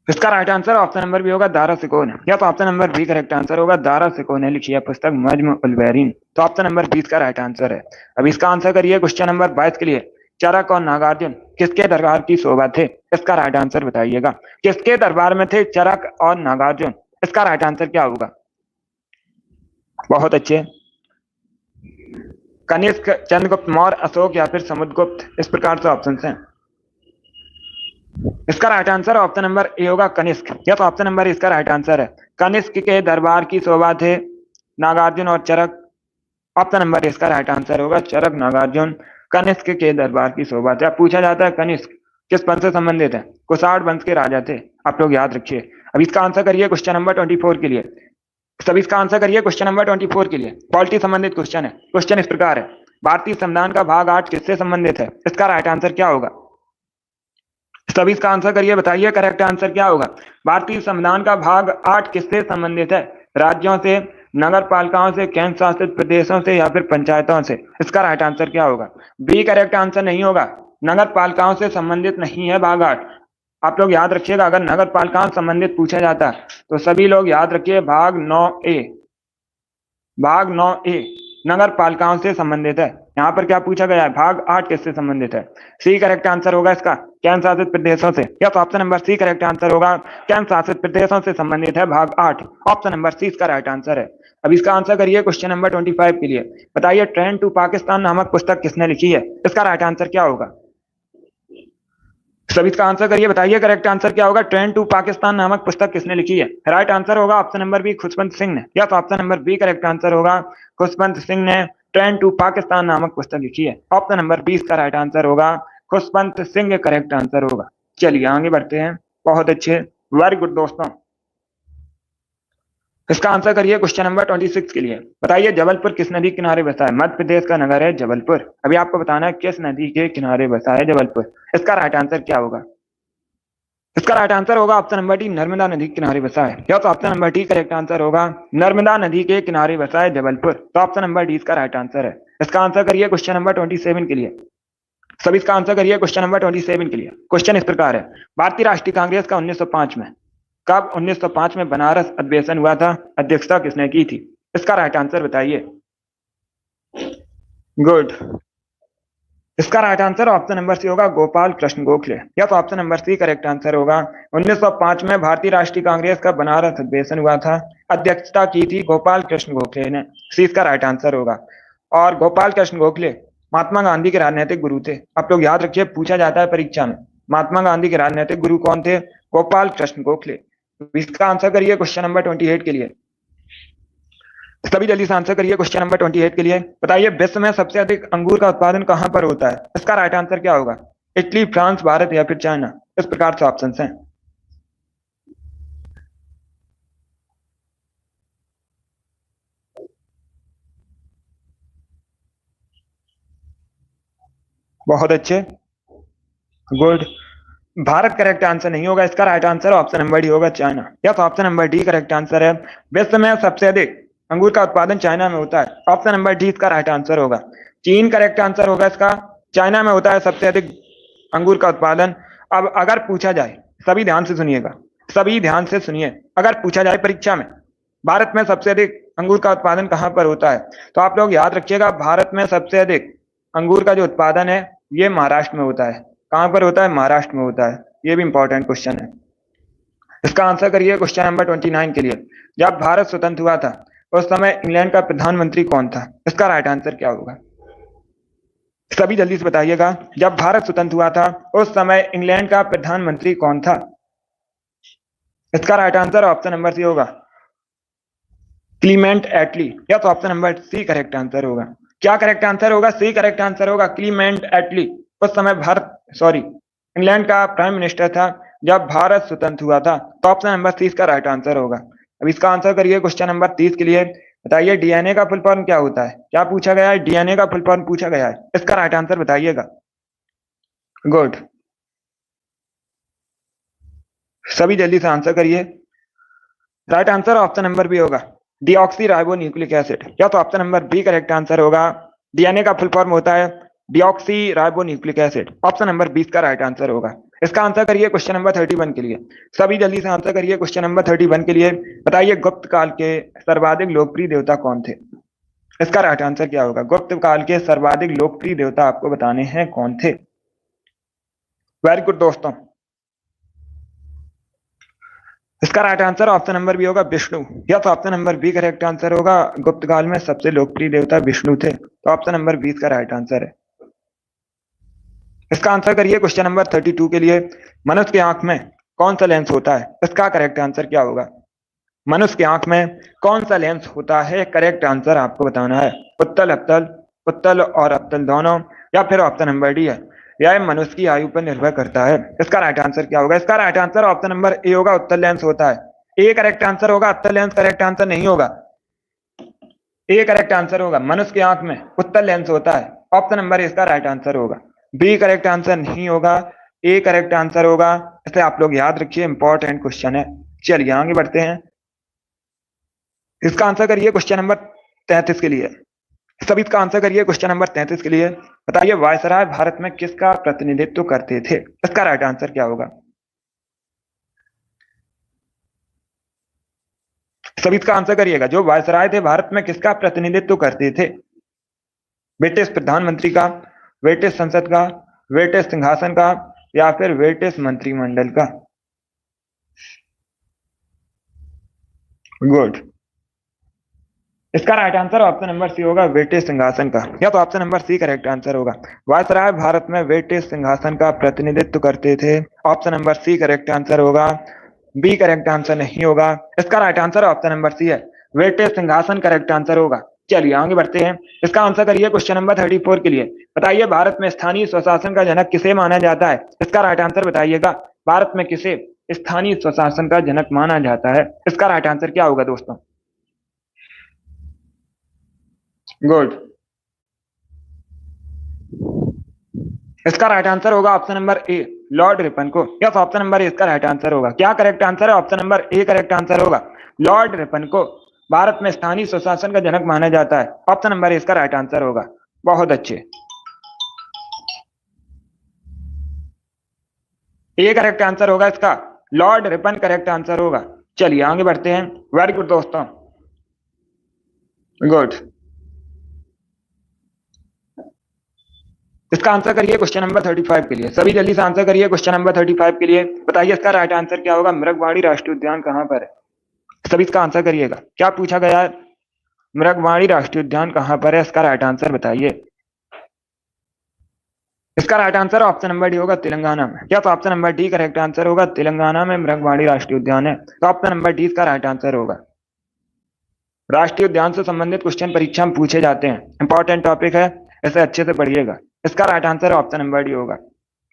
इसका right answer option number B होगा, दारा सिकोन। या तो option number B correct answer होगा, दारा सिकोन ने लिखी है पुस्तक मज्म उल बहरीन, तो ऑप्शन नंबर 20 का राइट आंसर है। अब इसका आंसर करिए क्वेश्चन नंबर 22 के लिए। चरक और नागार्जुन किसके दरबार की शोभा थे? इसका राइट आंसर बताइएगा। किसके दरबार में थे चरक और नागार्जुन? इसका राइट आंसर क्या होगा? बहुत अच्छे। कनिष्क, चंद्रगुप्त मौर्य, अशोक या फिर समुद्रगुप्त, इस प्रकार से ऑप्शन हैं। इसका right answer option number A होगा, कनिष्क। या तो ऑप्शन नंबर इसका राइट आंसर है। कनिष्क के दरबार की शोभा थे नागार्जुन और चरक, ऑप्शन नंबर इसका राइट आंसर होगा चरक नागार्जुन। कनिष्क के दरबार की शोभा थी। अब पूछा जाता है कनिष्क किस वंश से संबंधित है? कुषाण वंश के राजा थे, आप लोग याद रखिए। अब इसका आंसर करिए क्वेश्चन नंबर 24 के लिए। सभी इसका आंसर करिए क्वेश्चन नंबर 24 के लिए। पॉलिटी संबंधित क्वेश्चन है। क्वेश्चन इस प्रकार है, भारतीय संविधान का भाग 8 किससे संबंधित है? इसका राइट आंसर क्या होगा? सभी इसका आंसर करिए, बताइए करेक्ट आंसर क्या होगा। भारतीय संविधान का भाग 8 किससे संबंधित है? राज्यों से, नगर पालिकाओं से, केंद्र शासित प्रदेशों से या फिर पंचायतों से? इसका राइट आंसर क्या होगा? बी करेक्ट आंसर नहीं होगा, नगर पालिकाओं से संबंधित नहीं है भाग 8। आप लोग याद रखिएगा, अगर नगर पालिकाओं से संबंधित पूछा जाता है तो सभी लोग याद रखिए भाग 9A, भाग 9A नगर पालिकाओं से संबंधित है। यहाँ पर क्या पूछा गया है? भाग 8 किससे संबंधित है? सी करेक्ट आंसर होगा इसका केंद्र शासित प्रदेशों से। Yes, option number C correct answer होगा, केंद्र शासित प्रदेशों से संबंधित है भाग 8। ऑप्शन नंबर सी इसका राइट आंसर है। अब इसका आंसर करिए क्वेश्चन नंबर 25 के लिए। बताइए ट्रेन टू पाकिस्तान नामक पुस्तक किसने लिखी है? इसका राइट आंसर क्या होगा? सभी इसका आंसर करिए, बताइए करेक्ट आंसर क्या होगा। ट्रेन टू पाकिस्तान नामक पुस्तक किसने लिखी है? राइट आंसर होगा option number B, Khushwant Singh ने। या तो option number B correct answer होगा, खुशवंत सिंह ने ट्रेन टू पाकिस्तान नामक पुस्तक लिखी है। ऑप्शन नंबर 20 का राइट आंसर होगा, खुशवंत सिंह करेक्ट आंसर होगा। चलिए आगे बढ़ते हैं। बहुत अच्छे, वेरी गुड दोस्तों। इसका आंसर करिए क्वेश्चन नंबर 26 के लिए। बताइए जबलपुर किस नदी किनारे बसा है? मध्य प्रदेश का नगर है जबलपुर। अभी आपको बताना है किस नदी के किनारे बसा है जबलपुर। इसका राइट आंसर क्या होगा? इसका राइट आंसर होगा ऑप्शन नंबर डी, नर्मदा नदी के किनारे बसा है। या तो option number D correct answer होगा, नर्मदा नदी के किनारे बसा है जबलपुर। तो ऑप्शन नंबर डी इसका राइट आंसर है। इसका आंसर करिए क्वेश्चन नंबर 27 के लिए। सभी इसका आंसर करिए क्वेश्चन नंबर 27 के लिए। क्वेश्चन इस प्रकार है, भारतीय राष्ट्रीय कांग्रेस का 1905 में कब 1905 में बनारस अधिवेशन हुआ था? अध्यक्षता किसने की थी? इसका राइट आंसर बताइए। गुड, इसका right answer option number C होगा, गोपाल कृष्ण गोखले। या तो option number C correct answer होगा। 1905 में भारतीय राष्ट्रीय कांग्रेस का बनारस अधिवेशन हुआ था, अध्यक्षता की थी गोपाल कृष्ण गोखले ने। सी इसका राइट आंसर होगा। और गोपाल कृष्ण गोखले महात्मा गांधी के राजनीतिक गुरु थे। आप लोग याद रखिए, पूछा जाता है परीक्षा में, महात्मा गांधी के राजनीतिक गुरु कौन थे? गोपाल कृष्ण गोखले। इसका आंसर करिए क्वेश्चन नंबर 28 के लिए। सभी जल्दी से आंसर करिए क्वेश्चन नंबर 28 के लिए। बताइए विश्व में सबसे अधिक अंगूर का उत्पादन कहां पर होता है? इसका राइट आंसर क्या होगा? इटली, फ्रांस, भारत या फिर चाइना? इस प्रकार से ऑप्शन हैं। बहुत अच्छे, गुड। भारत करेक्ट आंसर नहीं होगा, इसका right answer option number D होगा, चाइना। या तो option number D correct answer है, विश्व में सबसे अधिक अंगूर का उत्पादन चाइना में होता है। ऑप्शन नंबर डी इसका राइट आंसर होगा। चीन करेक्ट आंसर होगा इसका, चाइना में होता है सबसे अधिक अंगूर का उत्पादन। अब अगर पूछा जाए, सभी ध्यान से सुनिएगा, सभी ध्यान से सुनिए, अगर पूछा जाए परीक्षा में भारत में सबसे अधिक अंगूर का उत्पादन कहां पर होता है, तो आप लोग याद रखिएगा, भारत में सबसे अधिक अंगूर का जो उत्पादन है ये महाराष्ट्र में होता है। कहां पर होता है? महाराष्ट्र में होता है। ये भी इंपॉर्टेंट क्वेश्चन है। इसका आंसर करिए क्वेश्चन नंबर 29 के लिए। जब भारत स्वतंत्र हुआ था उस समय इंग्लैंड का प्रधानमंत्री कौन था? इसका राइट आंसर क्या होगा? सभी जल्दी से बताइएगा, जब भारत स्वतंत्र हुआ था उस समय इंग्लैंड का प्रधानमंत्री कौन था? इसका right answer option number C होगा, क्लीमेंट एटली। या तो option number C correct answer होगा। क्या करेक्ट आंसर होगा? सी करेक्ट आंसर होगा, क्लीमेंट एटली। उस समय इंग्लैंड का प्राइम मिनिस्टर था जब भारत स्वतंत्र हुआ था। तो ऑप्शन नंबर 30 का राइट आंसर होगा। अब इसका आंसर करिए क्वेश्चन नंबर 30 के लिए। बताइए डीएनए का फुल फॉर्म क्या होता है? क्या पूछा गया है? डीएनए का फुल फॉर्म पूछा गया है। इसका राइट आंसर बताइएगा। गुड, सभी जल्दी से आंसर करिए। Right answer option number B होगा, डीऑक्सी राइबो न्यूक्लिक एसिड। या तो option number B correct answer होगा, डीएनए का फुल फॉर्म होता है deoxyribonucleic acid. Option number 20 का राइट आंसर होगा। इसका आंसर करिए क्वेश्चन नंबर 31 के लिए। सभी जल्दी से आंसर करिए क्वेश्चन नंबर 31 के लिए। बताइए गुप्त काल के सर्वाधिक लोकप्रिय देवता कौन थे? इसका राइट आंसर क्या होगा? गुप्त काल के सर्वाधिक लोकप्रिय देवता आपको बताने हैं कौन थे। वेरी गुड दोस्तों, इसका right answer option number B होगा, विष्णु। या तो option number B correct answer होगा, गुप्त काल में सबसे लोकप्रिय देवता विष्णु थे। तो ऑप्शन नंबर 20 का राइट आंसर है। इसका आंसर करिए क्वेश्चन नंबर 32 के लिए। मनुष्य की आंख में कौन सा लेंस होता है? इसका करेक्ट आंसर क्या होगा? मनुष्य की आंख में कौन सा लेंस होता है? करेक्ट आंसर आपको बताना है। उत्तल अवतल, उत्तल और अवतल दोनों, या फिर ऑप्शन नंबर डी है यह मनुष्य की आयु पर निर्भर करता है। इसका राइट आंसर क्या होगा? इसका right answer option number A होगा, उत्तल लेंस होता है। ए करेक्ट आंसर होगा, उत्तल लेंस करेक्ट आंसर नहीं होगा। ए करेक्ट आंसर होगा, मनुष्य की आंख में उत्तल लेंस होता है। ऑप्शन नंबर इसका राइट आंसर होगा। बी करेक्ट आंसर नहीं होगा, ए करेक्ट आंसर होगा। इसे आप लोग याद रखिए, इंपॉर्टेंट क्वेश्चन है। चलिए आगे बढ़ते हैं। इसका आंसर करिए क्वेश्चन नंबर 33 के लिए। सभी इसका आंसर करिए क्वेश्चन नंबर 33 के लिए। बताइए वायसराय भारत में किसका प्रतिनिधित्व करते थे? इसका राइट आंसर क्या होगा? सभी इसका आंसर करिएगा। जो वायसराय थे भारत में किसका प्रतिनिधित्व करते थे? ब्रिटिश प्रधानमंत्री का, ब्रिटिश संसद का, ब्रिटिश सिंहासन का, या फिर ब्रिटिश मंत्रिमंडल का? गुड। इसका right answer option number C होगा, ब्रिटिश सिंहासन का। या तो option number C correct answer होगा। वायसराय भारत में ब्रिटिश सिंहासन का प्रतिनिधित्व करते थे। Option number C correct answer होगा। बी करेक्ट आंसर नहीं होगा। इसका right answer option number C है, ब्रिटिश सिंहासन करेक्ट आंसर होगा। चलिए आगे बढ़ते हैं। इसका आंसर करिए क्वेश्चन नंबर 34 के लिए। बताइए भारत में स्थानीय स्वशासन का जनक किसे माना जाता है? इसका राइट आंसर बताइएगा। भारत में किसे स्थानीय स्वशासन का जनक माना जाता है? इसका राइट आंसर क्या होगा दोस्तों? गुड। इसका राइट आंसर होगा ऑप्शन नंबर ए, लॉर्ड रिपन को। यस, ऑप्शन नंबर ए इसका राइट आंसर होगा। क्या करेक्ट आंसर है? Option number A correct answer होगा। लॉर्ड रिपन को भारत में स्थानीय स्वशासन का जनक माना जाता है। ऑप्शन नंबर ए इसका राइट आंसर होगा। बहुत अच्छे। ए करेक्ट आंसर होगा इसका, लॉर्ड रिपन करेक्ट आंसर होगा। चलिए आगे बढ़ते हैं। वेरी गुड दोस्तों, गुड। इसका आंसर करिए क्वेश्चन नंबर 35 के लिए। सभी जल्दी से आंसर करिए क्वेश्चन नंबर 35 के लिए। बताइए इसका राइट आंसर क्या होगा? मृगवाड़ी राष्ट्रीय उद्यान कहां पर है? सभी इसका आंसर करिएगा। क्या पूछा गया है? मृगवाड़ी राष्ट्रीय उद्यान कहां पर है? इसका राइट आंसर बताइए। इसका right answer option number D होगा, तेलंगाना में। क्या तो option number D correct answer होगा, तेलंगाना में मृगवाड़ी राष्ट्रीय उद्यान है। तो ऑप्शन नंबर डी इसका राइट आंसर होगा। राष्ट्रीय उद्यान से संबंधित क्वेश्चन परीक्षा में पूछे जाते हैं, इंपॉर्टेंट टॉपिक है, इसे अच्छे से पढ़िएगा। इसका right answer option number D होगा।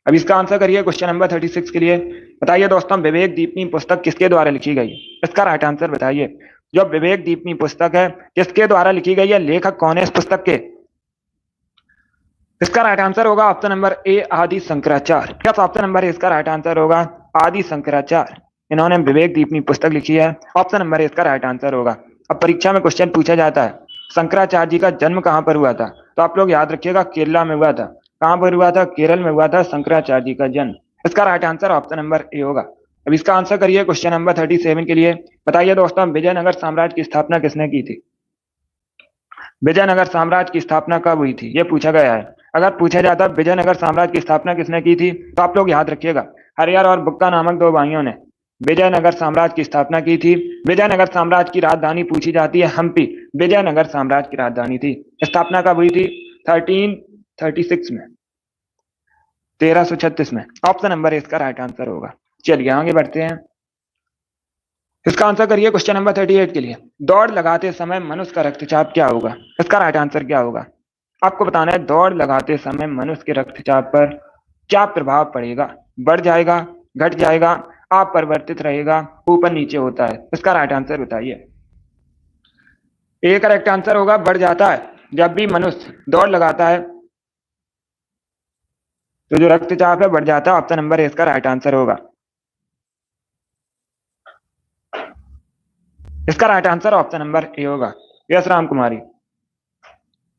अब इसका आंसर करिए क्वेश्चन नंबर 36 के लिए। बताइए दोस्तों विवेक दीपिनी पुस्तक किसके द्वारा लिखी गई? इसका राइट आंसर बताइए। जो विवेक दीपिनी पुस्तक है किसके द्वारा लिखी गई है? लेखक कौन है इस पुस्तक के? इसका राइट आंसर होगा ऑप्शन नंबर ए, आदि शंकराचार्य। क्या ऑप्शन नंबर ए इसका राइट आंसर होगा? आदि शंकराचार्य, इन्होंने विवेक दीपिनी पुस्तक लिखी है। ऑप्शन नंबर ए इसका राइट आंसर होगा। अब परीक्षा में क्वेश्चन पूछा जाता है शंकराचार्य जी का जन्म कहां पर हुआ था? तो आप लोग याद रखिएगा, केरला में हुआ था। कहां पर हुआ था? केरल में हुआ था शंकराचार्य जी का जन्म। इसका right answer option number A होगा। अब इसका आंसर करिए क्वेश्चन नंबर 37 के लिए। बताइए दोस्तों विजयनगर साम्राज्य की स्थापना किसने की थी? विजयनगर साम्राज्य की स्थापना कब हुई थी, यह पूछा गया है। अगर पूछा जाता विजयनगर साम्राज्य की स्थापना किसने की थी, तो आप लोग याद रखिएगा, हरिहर और बुक्का नामक दो भाइयों ने विजयनगर साम्राज्य की स्थापना की थी। विजयनगर साम्राज्य की राजधानी पूछी जाती है हम्पी। विजयनगर साम्राज्य की राजधानी थी। स्थापना कब हुई थी? 1336 में, 1336 में। ऑप्शन नंबर इसका राइट आंसर होगा। चलिए आगे बढ़ते हैं। इसका आंसर करिए क्वेश्चन नंबर 38 के लिए। दौड़ लगाते समय मनुष्य का रक्तचाप क्या होगा? इसका राइट आंसर क्या होगा? आपको बताना है दौड़ लगाते समय मनुष्य के रक्तचाप पर क्या प्रभाव पड़ेगा? बढ़ जाएगा, घट जाएगा, अपरिवर्तित रहेगा, ऊपर नीचे होता है? इसका राइट आंसर बताइए। ए करेक्ट आंसर होगा, बढ़ जाता है। जब भी मनुष्य दौड़ लगाता है तो जो रक्तचाप है बढ़ जाता है। ऑप्शन नंबर ए इसका राइट आंसर होगा। इसका right answer option number A होगा। यस राम कुमारी,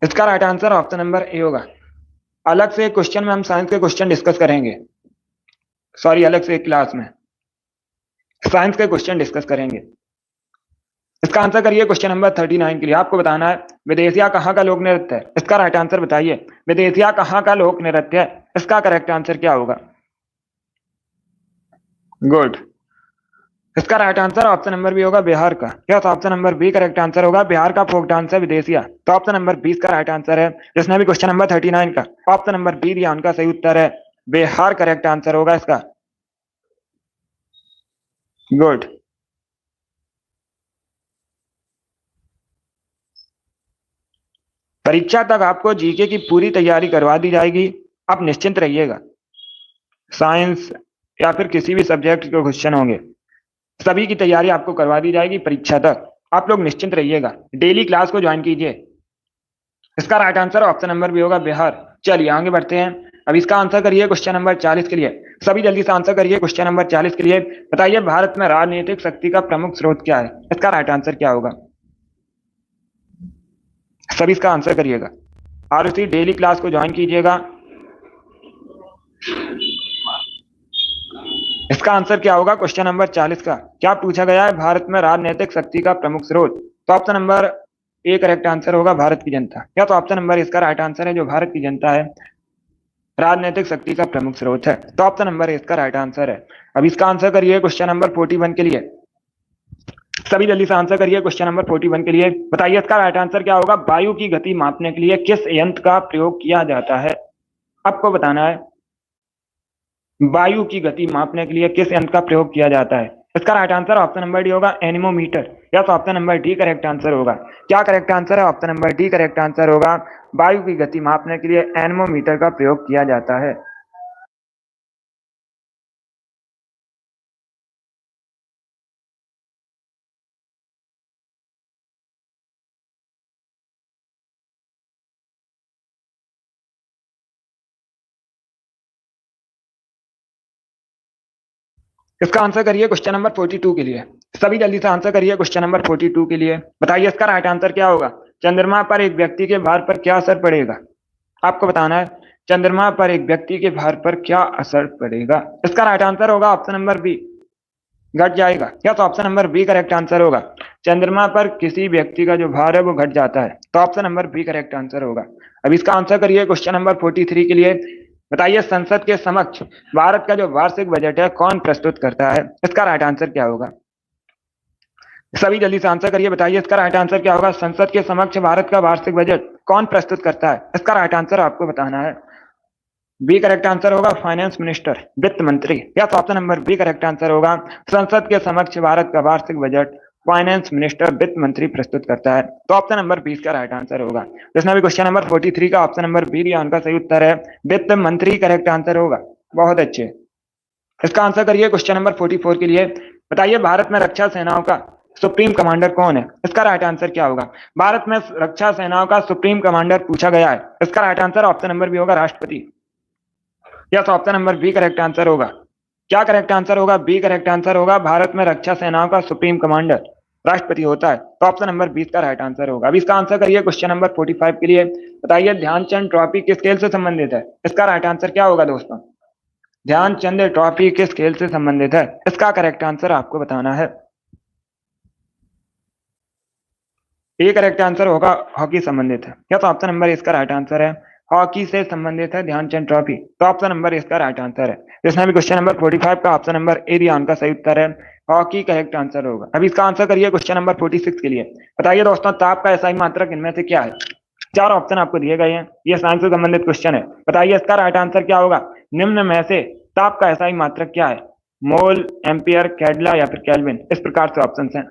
इसका right answer option number A होगा। अलग से क्वेश्चन में हम साइंस के क्वेश्चन डिस्कस करेंगे। सॉरी, अलग से एक क्लास में साइंस के क्वेश्चन डिस्कस करेंगे। इसका आंसर करिए क्वेश्चन नंबर 39 के लिए। आपको बताना है विदेशिया कहाँ का लोक नृत्य है? इसका राइट आंसर बताइए। विदेशिया कहाँ का लोक नृत्य है? इसका करेक्ट आंसर क्या होगा? गुड। इसका right answer option number B होगा, बिहार का। Yes, option number B correct answer होगा। बिहार का फोक डांस है विदेशिया। तो ऑप्शन नंबर 20 का राइट आंसर है। जिसने भी क्वेश्चन नंबर 39 का ऑप्शन नंबर बी दिया उनका सही उत्तर है बिहार, करेक्ट आंसर होगा इसका। गुड। परीक्षा तक आपको जीके की पूरी तैयारी करवा दी जाएगी, आप निश्चिंत रहिएगा। साइंस या फिर किसी भी सब्जेक्ट के क्वेश्चन होंगे, सभी की तैयारी आपको करवा दी जाएगी परीक्षा तक, आप लोग निश्चिंत रहिएगा। डेली क्लास को ज्वाइन कीजिए। इसका right answer option number B होगा, बिहार। चलिए आगे बढ़ते हैं। अब इसका आंसर करिए क्वेश्चन नंबर 40 के लिए। सभी जल्दी से आंसर करिए क्वेश्चन नंबर 40 के लिए। बताइए भारत में राजनीतिक शक्ति का प्रमुख स्रोत क्या है? इसका राइट आंसर क्या होगा? सभी इसका आंसर करिएगा और उसी डेली क्लास को ज्वाइन कीजिएगा। इसका आंसर क्या होगा क्वेश्चन नंबर 40 का? क्या पूछा गया है भारत में राजनीतिक शक्ति का प्रमुख स्रोत? तो option number A correct answer होगा, भारत की जनता। या तो ऑप्शन नंबर इसका राइट आंसर है, जो भारत की जनता है राजनीतिक शक्ति का प्रमुख स्रोत है। तो ऑप्शन नंबर इसका राइट आंसर है। अब इसका आंसर करिए क्वेश्चन नंबर 41 के लिए। सभी जल्दी से आंसर करिए क्वेश्चन नंबर 41 के लिए। बताइए इसका राइट आंसर क्या होगा? वायु की गति मापने के लिए किस यंत्र का प्रयोग किया जाता है? आपको बताना है वायु की गति मापने के लिए किस यंत्र का प्रयोग किया जाता है। इसका right answer option number D होगा, एनीमोमीटर। या तो option number D correct answer होगा। क्या करेक्ट आंसर है? Option number D correct answer होगा। वायु की गति मापने के लिए एनीमोमीटर का प्रयोग किया जाता है। इसका आंसर करिए क्वेश्चन नंबर 42 के लिए। सभी जल्दी से आंसर करिए क्वेश्चन नंबर 42 के लिए। बताइए इसका राइट आंसर क्या होगा? चंद्रमा पर एक व्यक्ति के भार पर क्या असर पड़ेगा? आपको बताना है चंद्रमा पर एक व्यक्ति के भार पर क्या असर पड़ेगा। इसका राइट आंसर होगा ऑप्शन नंबर बी, घट जाएगा। या तो option number B correct answer होगा। चंद्रमा पर किसी व्यक्ति का जो भार है वो घट जाता है। तो option number B correct answer होगा। अब इसका आंसर करिए क्वेश्चन नंबर 43 के लिए। बताइए संसद के समक्ष भारत का जो वार्षिक बजट है कौन प्रस्तुत करता है? इसका राइट आंसर क्या होगा? सभी जल्दी से आंसर करिए। बताइए इसका राइट आंसर क्या होगा? संसद के समक्ष भारत का वार्षिक बजट कौन प्रस्तुत करता है? इसका राइट आंसर आपको बताना है। बी करेक्ट आंसर होगा, फाइनेंस मिनिस्टर, वित्त मंत्री। या तो option number B correct answer होगा। संसद के समक्ष भारत का वार्षिक बजट फाइनेंस मिनिस्टर, वित्त मंत्री प्रस्तुत करता है। तो ऑप्शन नंबर 20 का राइट आंसर होगा। जिसने भी क्वेश्चन नंबर 43 का ऑप्शन नंबर बी दिया उनका सही उत्तर है वित्त मंत्री करेक्ट आंसर होगा। बहुत अच्छे। इसका आंसर करिए क्वेश्चन नंबर 44 के लिए। बताइए भारत में रक्षा सेनाओं का सुप्रीम कमांडर कौन है? इसका राइट आंसर क्या होगा? भारत में रक्षा सेनाओं का सुप्रीम कमांडर पूछा गया है। इसका right answer option number B होगा, राष्ट्रपति। या तो option number B correct answer होगा। क्या करेक्ट आंसर होगा? बी करेक्ट आंसर होगा। भारत में रक्षा सेनाओं का सुप्रीम कमांडर राष्ट्रपति होता है। तो ऑप्शन नंबर 20 का राइट आंसर होगा। अब इसका आंसर करिए क्वेश्चन नंबर 45 के लिए। बताइए ध्यानचंद ट्रॉफी किस खेल से संबंधित है? इसका राइट आंसर क्या होगा दोस्तों? ध्यानचंद ट्रॉफी किस खेल से संबंधित है? इसका करेक्ट आंसर आपको बताना है। ए करेक्ट आंसर होगा, हॉकी संबंधित है। या तो ऑप्शन नंबर इसका राइट आंसर है, हॉकी से संबंधित है ध्यानचंद ट्रॉफी। तो ऑप्शन नंबर इसका राइट आंसर है। जिसने भी क्वेश्चन नंबर 45 का ऑप्शन नंबर ए दिया उनका सही उत्तर है हॉकी करेक्ट आंसर होगा। अब इसका आंसर करिए क्वेश्चन नंबर 46 के लिए। बताइए दोस्तों ताप का एसआई मात्रक इनमें से क्या है? चार ऑप्शन आपको दिए गए हैं, ये साइंस से संबंधित क्वेश्चन है। बताइए इसका राइट आंसर क्या होगा? निम्न में से ताप का एसआई मात्रक क्या है? मोल, एम्पियर, कैडला या फिर केल्विन। इस प्रकार से ऑप्शन है।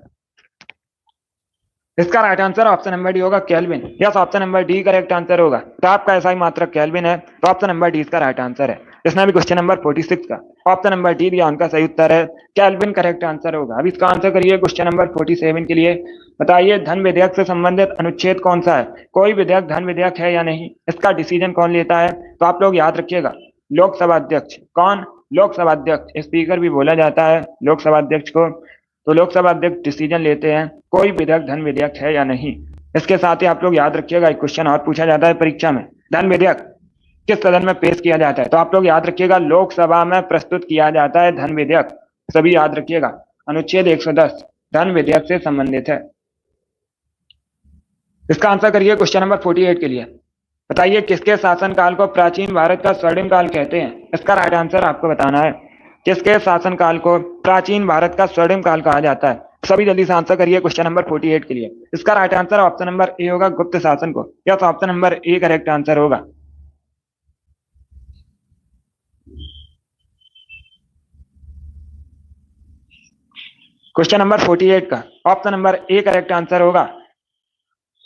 इसका right answer option number D होगा, kelvin. Yes, option number D correct answer होगा। तो आपका एसआई मात्रक केल्विन है, तो ऑप्शन नंबर डी इसका राइट आंसर है। इसने भी क्वेश्चन नंबर 46 का ऑप्शन नंबर डी दिया उनका सही उत्तर है केल्विन करेक्ट आंसर होगा। अब इसका आंसर करिए क्वेश्चन नंबर 47 के लिए। बताइए धन विधेयक से संबंधित अनुच्छेद कौन सा है? कोई विधेयक धन विधेयक है या नहीं, इसका डिसीजन कौन लेता है? तो आप लोग याद रखिएगा, लोकसभा अध्यक्ष। कौन? लोकसभा अध्यक्ष, स्पीकर भी बोला जाता है लोकसभा अध्यक्ष को। तो लोकसभा अध्यक्ष डिसीजन लेते हैं कोई विधेयक धन विधेयक है या नहीं। इसके साथ ही आप लोग याद रखिएगा, एक क्वेश्चन और पूछा जाता है परीक्षा में, धन विधेयक किस सदन में पेश किया जाता है? तो आप लोग याद रखिएगा, लोकसभा में प्रस्तुत किया जाता है धन विधेयक। सभी याद रखिएगा, अनुच्छेद 110 धन विधेयक से संबंधित है। इसका आंसर करिए क्वेश्चन नंबर 48 के लिए। बताइए किसके शासनकाल को प्राचीन भारत का स्वर्णिम काल कहते हैं? इसका राइट आंसर आपको बताना है। किसके शासनकाल को प्राचीन भारत का स्वर्णिम काल कहा जाता है? सभी जल्दी से आंसर करिए क्वेश्चन नंबर 48 के लिए। इसका right answer option number A होगा, गुप्त शासन को। या तो option number A correct answer होगा। क्वेश्चन नंबर 48 का option number A correct answer होगा,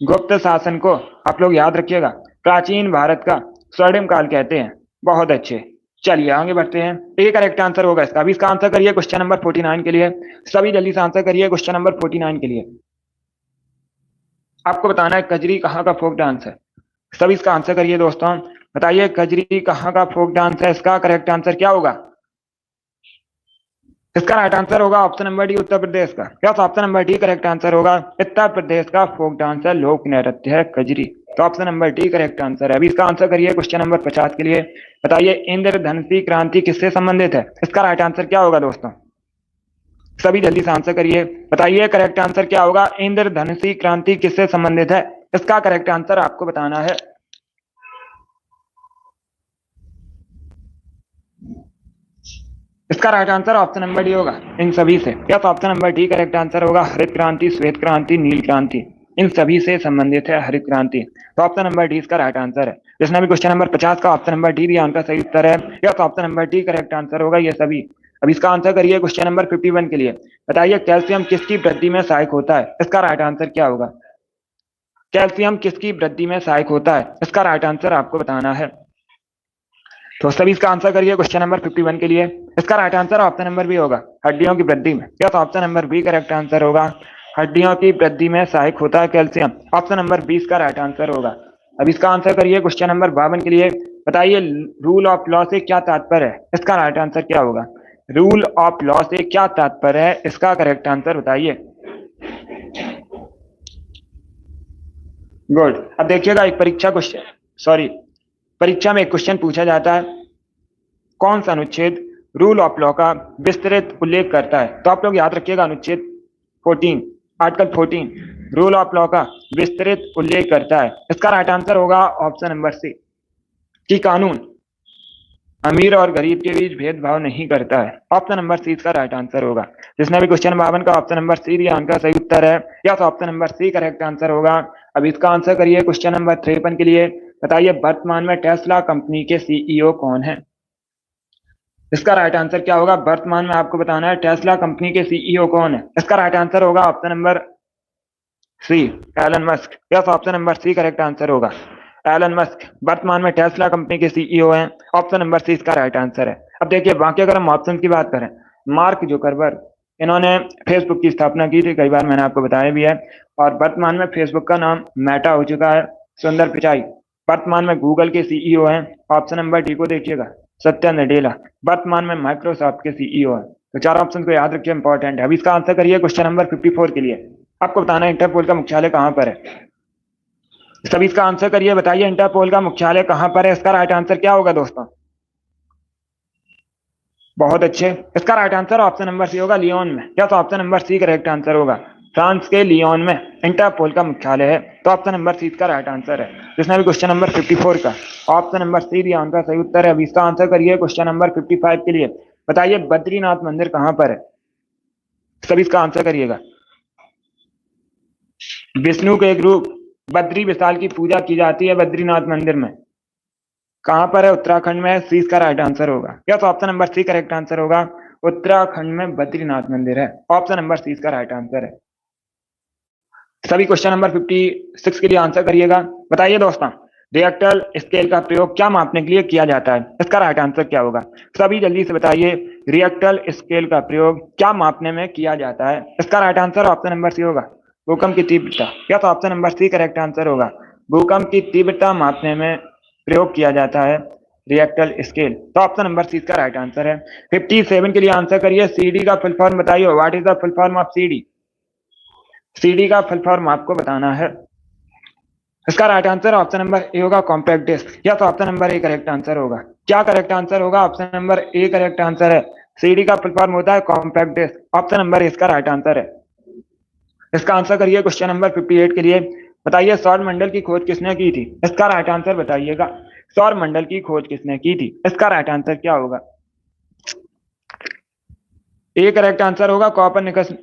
गुप्त शासन को आप लोग याद रखिएगा प्राचीन भारत का स्वर्णिम काल कहते हैं। बहुत अच्छे, चलिए आगे बढ़ते हैं। ये करेक्ट आंसर होगा इसका। अभी इसका आंसर करिए क्वेश्चन नंबर 49 के लिए। सभी जल्दी से आंसर करिए क्वेश्चन नंबर 49 के लिए। आपको बताना है कजरी कहाँ का फोक डांस है। सभी इसका आंसर करिए दोस्तों। बताइए कजरी कहाँ का फोक डांस है। इसका करेक्ट आंसर क्या होगा? इसका राइट आंसर होगा option number D, Uttar Pradesh का। क्या option number D correct answer होगा? उत्तर प्रदेश का फोक डांस है, लोक नृत्य है कजरी। तो option number D correct answer है। अभी इसका आंसर करिए क्वेश्चन नंबर 50 के लिए। बताइए इंद्रधनुषी क्रांति किससे संबंधित है। इसका राइट आंसर क्या होगा दोस्तों? सभी जल्दी से आंसर करिए। बताइए करेक्ट आंसर क्या होगा? इंद्रधनुषी क्रांति किससे संबंधित है? इसका करेक्ट आंसर आपको बताना है। इसका right answer option number D होगा इन सभी से। Yes, option number D correct answer होगा। हरित क्रांति, श्वेत क्रांति, नील क्रांति, इन सभी से संबंधित है हरित क्रांति। तो ऑप्शन नंबर डी इसका राइट आंसर है। जिसने भी क्वेश्चन नंबर 50 का ऑप्शन नंबर डी दिया उनका सही उत्तर है। Yes, option number D correct answer होगा ये सभी। अब इसका आंसर करिए क्वेश्चन नंबर 51 के लिए। बताइए कैल्शियम किसकी वृद्धि में सहायक होता है। इसका राइट आंसर क्या होगा? कैल्शियम किसकी वृद्धि में सहायक होता है? इसका राइट आंसर आपको बताना है। तो सभी इसका आंसर करिए क्वेश्चन नंबर 51 के लिए। इसका right answer option number B होगा, हड्डियों की वृद्धि में। Yes, option number B correct answer होगा। हड्डियों की वृद्धि में सहायक होता है कैल्शियम। ऑप्शन नंबर 20 का राइट आंसर होगा। अब इसका आंसर करिए क्वेश्चन नंबर 52 के लिए। बताइए रूल ऑफ लॉ से क्या तात्पर्य है। इसका राइट आंसर क्या होगा? रूल ऑफ लॉ से क्या तात्पर्य है, इसका करेक्ट आंसर बताइए। गुड। अब देखिएगा एक परीक्षा में एक क्वेश्चन पूछा जाता है, कौन सा अनुच्छेद रूल ऑफ लॉ का विस्तृत उल्लेख करता है। तो आप लोग याद रखिएगा अनुच्छेद 14, आर्टिकल 14 रूल ऑफ लॉ का विस्तृत उल्लेख करता है। इसका राइट आंसर होगा ऑप्शन नंबर सी कि कानून अमीर और गरीब के बीच भेदभाव नहीं करता है। ऑप्शन नंबर सी इसका राइट आंसर होगा। जिसने भी क्वेश्चन 52 का ऑप्शन नंबर सी दिया उनका सही उत्तर है। या तो option number C correct answer होगा। अब इसका आंसर करिए क्वेश्चन नंबर 53 के लिए। बताइए वर्तमान में टेस्ला कंपनी के सीईओ कौन है। इसका राइट आंसर क्या होगा? वर्तमान में आपको बताना है टेस्ला कंपनी के सीईओ कौन है। इसका राइट आंसर होगा option number C, Elon Musk. Yes, option number C correct answer होगा। एलन मस्क वर्तमान में टेस्ला कंपनी के सीईओ हैं। ऑप्शन नंबर सी इसका राइट आंसर है। अब देखिए बाकी अगर हम ऑप्शन की बात करें, मार्क जुकरबर्ग, इन्होंने फेसबुक की स्थापना की थी, कई बार मैंने आपको बताया भी है। और वर्तमान में फेसबुक का नाम मेटा हो चुका है। सुंदर पिचाई वर्तमान में गूगल के सीईओ हैं। ऑप्शन नंबर डी को देखिएगा, सत्या नडेला वर्तमान में माइक्रोसॉफ्ट के सीईओ है। तो चार ऑप्शन को याद रखिए, इंपॉर्टेंट है। अभी इसका आंसर करिए क्वेश्चन नंबर 54 के लिए। आपको बताना है इंटरपोल का मुख्यालय कहां पर है। सभी इसका आंसर करिए। बताइए इंटरपोल का मुख्यालय कहां पर है। इसका राइट आंसर क्या होगा दोस्तों? बहुत अच्छे। इसका right answer option number C होगा, लियोन में। या तो option number C correct answer होगा। फ्रांस के लियोन में इंटरपोल का मुख्यालय है। तो ऑप्शन नंबर सी इसका राइट आंसर है। जिसने भी क्वेश्चन नंबर 54 का ऑप्शन नंबर सी दिया उनका सही उत्तर है। अभी इसका आंसर करिए क्वेश्चन नंबर 55 के लिए। बताइए बद्रीनाथ मंदिर कहां पर है। सभी इसका आंसर करिएगा। विष्णु के एक रूप बद्री विशाल की पूजा की जाती है बद्रीनाथ मंदिर में। कहां पर है? उत्तराखंड में। सी इसका राइट आंसर होगा। या तो option number C correct answer होगा। उत्तराखंड में बद्रीनाथ मंदिर है। ऑप्शन नंबर सी इसका राइट आंसर है। सभी क्वेश्चन नंबर 56 के लिए आंसर करिएगा। बताइए दोस्तों रिएक्टर स्केल का प्रयोग क्या मापने के लिए किया जाता है। इसका राइट आंसर क्या होगा? सभी जल्दी से बताइए रिएक्टर स्केल का प्रयोग क्या मापने में किया जाता है। इसका right answer option number C होगा, भूकंप की तीव्रता। या तो option number C correct answer होगा। भूकंप की तीव्रता मापने में प्रयोग किया जाता है रिएक्टर स्केल। तो ऑप्शन नंबर सी इसका राइट आंसर है। 57 के लिए आंसर करिए। सीडी का फुल फॉर्म बताइए। What is the full form of CD. CD का फुल फॉर्म आपको बताना है। इसका right answer option number A होगा, कॉम्पैक्ट डिस्क। या तो option number A correct answer होगा। क्या करेक्ट आंसर होगा? Option number A correct answer है। सीडी का फुल फॉर्म होता है कॉम्पैक्ट डिस्क। ऑप्शन नंबर इसका राइट आंसर है। इसका आंसर करिए क्वेश्चन नंबर 58 के लिए। बताइए सौर मंडल की खोज किसने की थी। इसका राइट आंसर बताइएगा। सौर मंडल की खोज किसने की थी। इसका राइट आंसर क्या होगा? ए करेक्ट आंसर होगा, कॉपरनिकस।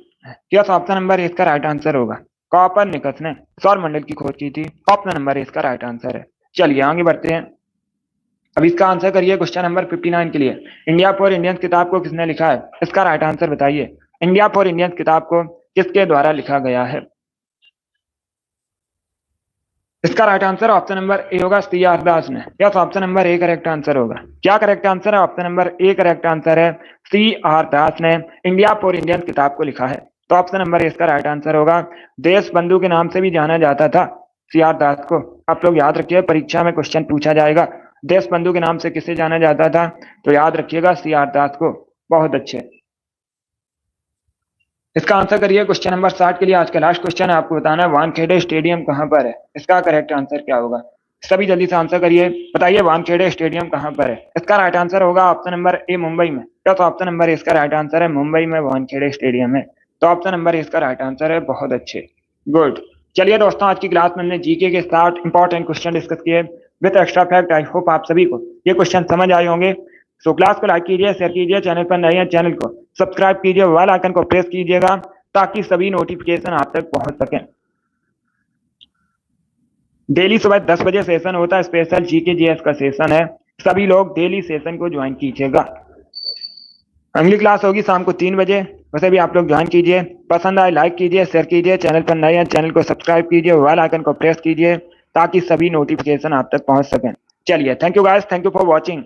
यस, ऑप्शन नंबर इसका राइट आंसर होगा। कॉपरनिकस ने सौर मंडल की खोज की थी। ऑप्शन नंबर इसका राइट आंसर है। चलिए आगे बढ़ते हैं। अब इसका आंसर करिए क्वेश्चन नंबर 59 के लिए। इंडिया फॉर इंडियंस किताब को किसने लिखा है। इसका राइट आंसर बताइए। इंडिया फॉर इंडियंस किताब को किसके द्वारा लिखा गया है। इसका right answer option number A होगा, सी आर दास ने। Yes, option number A correct answer होगा। क्या करेक्ट आंसर है? Option number A correct answer है। सी आर दास ने इंडिया फॉर इंडियन किताब को लिखा है, तो ऑप्शन नंबर ए इसका राइट आंसर होगा। देश बंधु के नाम से भी जाना जाता था सी आर दास को। आप लोग याद रखिए, परीक्षा में क्वेश्चन पूछा जाएगा, देश बंधु के नाम से किसे जाना जाता था, तो याद रखिएगा सी आर दास को। बहुत अच्छे। इसका आंसर करिए। क्वेश्चन नंबर 60 के लिए आज का लास्ट क्वेश्चन है, आपको बताना है वानखेड़े स्टेडियम कहाँ पर है। इसका करेक्ट आंसर क्या होगा? सभी जल्दी से आंसर करिए, बताइए वानखेड़े स्टेडियम कहाँ पर है। इसका राइट आंसर होगा ऑप्शन नंबर ए, मुंबई में। तो ऑप्शन नंबर इसका राइट आंसर है, मुंबई में वानखेड़े स्टेडियम है, तो ऑप्शन नंबर इसका राइट आंसर है। बहुत अच्छे, गुड। चलिए दोस्तों, आज की क्लास में हमने जीके के 60 इंपॉर्टेंट क्वेश्चन डिस्कस किए with extra fact. I hope आप सभी को ये क्वेश्चन समझ आए होंगे। सो क्लास को लाइक कीजिए, शेयर कीजिए, चैनल पर नए हैं चैनल को सब्सक्राइब कीजिए, बेल आइकन को प्रेस कीजिएगा ताकि सभी नोटिफिकेशन आप तक पहुंच सकें। डेली सुबह 10 बजे सेशन होता है, स्पेशल जीके जीएस का सेशन है, सभी लोग डेली सेशन को ज्वाइन कीजिएगा। अगली क्लास होगी शाम को 3 बजे, वैसे भी आप लोग ज्वाइन कीजिए। पसंद आए लाइक कीजिए, शेयर कीजिए, चैनल पर नए हैं चैनल को सब्सक्राइब कीजिए, बेल आइकन को प्रेस कीजिए ताकि सभी नोटिफिकेशन आप तक पहुंच सकें। चलिए, thank you guys, thank you for watching.